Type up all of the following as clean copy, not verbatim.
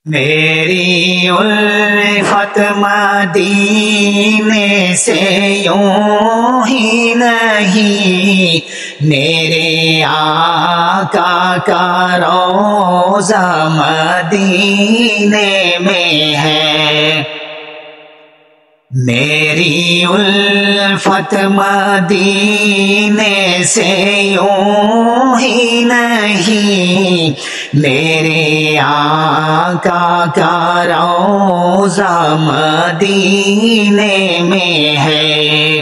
میری الفت مدینے سے یوں ہی نہیں، میرے آقا کا روضہ مدینے میں ہے۔ میری الفت مدینے سے یوں ہی نہیں، میرے آقا کا روضہ مدینے میں ہے۔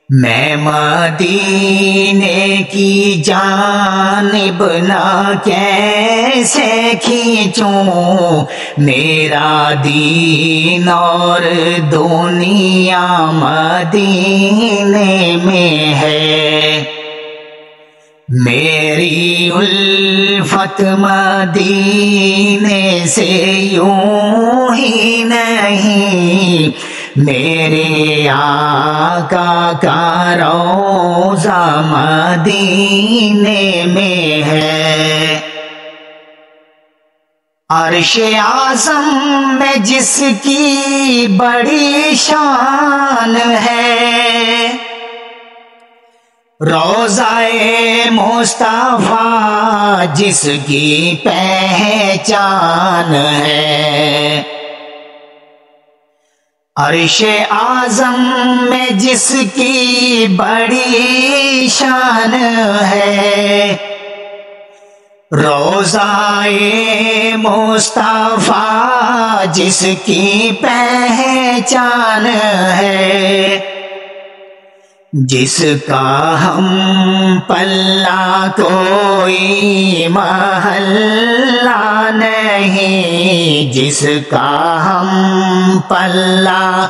میں مدینے کی جانب نہ کیسے کھینچوں، میرا دین اور دنیا مدینے میں ہے۔ میری الفت مدینے سے یوں ہی نہیں، میرے آقا کا روضہ مدینے میں ہے۔ عرش اعظم میں جس کی بڑی شان ہے، روضہ مصطفیٰ جس کی پہچان ہے۔ عرش اعظم میں جس کی بڑی شان ہے، روضہ مصطفیٰ جس کی پہچان ہے۔ جس کا ہم پلہ کوئی محلہ نہیں، جس کا ہم پلہ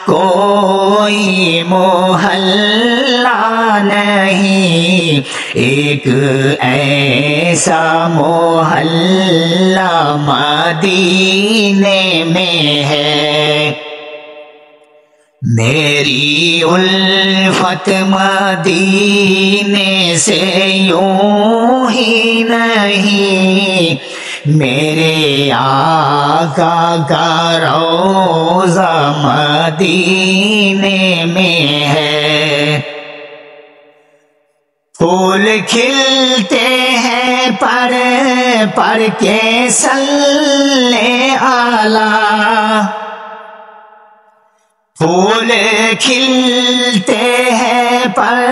کوئی محلہ نہیں، ایک ایسا محلہ مدینے میں ہے۔ میری الفت مدینے سے یوں ہی نہیں، میرے آقا کا روضہ مدینے میں ہے۔ پھول کھلتے ہیں پر کے صلی اعلیٰ، پھول کھلتے ہیں پر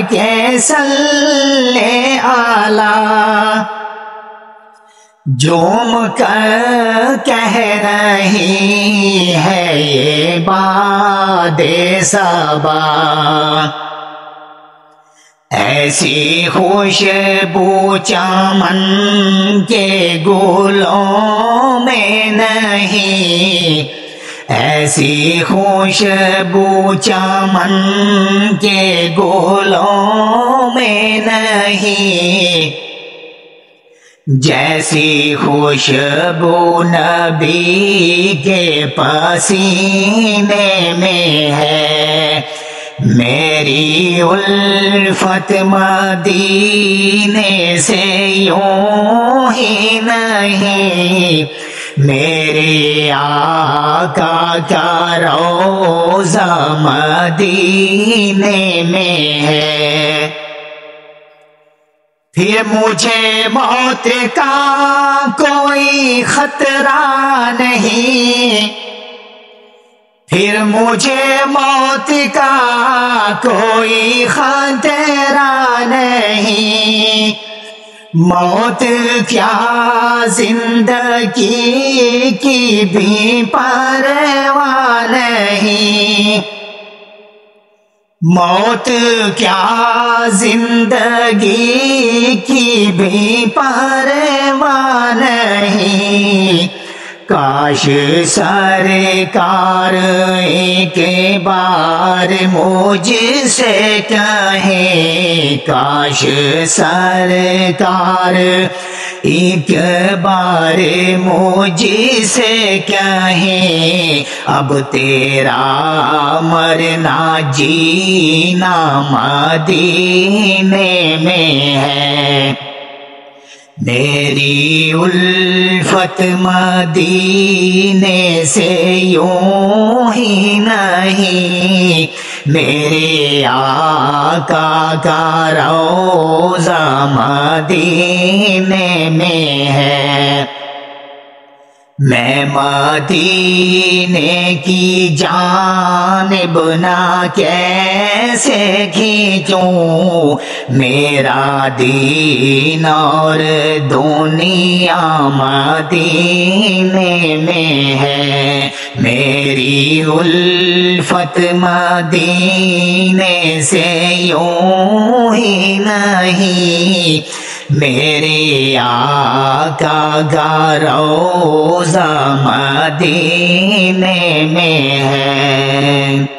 کے صلی اعلیٰ، جھوم کر کہہ رہی ہے یہ باد صبا، ایسی خوشبو چمن کے گلوں میں نہیں، ایسی خوشبو چمن کے گلوں میں نہیں، جیسی خوشبو نبی کے پسینے میں ہے۔ میری الفت مدینے سے یوں ہی نہیں، میرے آقا کا روضہ مدینے میں ہے۔ پھر مجھے موت کا کوئی خطرہ نہیں، پھر مجھے موت کا کوئی خطرہ نہیں، موت کیا زندگی کی بھی پرواہ نہیں، موت کیا زندگی کی بھی پرواہ نہیں۔ کاش سرکار ایک بار مجھ سے کہیں، کاش سرکار ایک بار مجھ سے کہیں، اب تیرا مرنا جینا مدینے میں ہے۔ میری الفت مدینے سے یوں ہی نہیں، میرے آقا کا روضہ مدینے میں ہے۔ میں مدینے کی جانب نہ کیسے کھینچوں، میرا دین اور دنیا مدینے میں ہے۔ میری الفت مدینے سے یوں ہی نہیں، میرے آقا کا روضہ مدینے میں ہے۔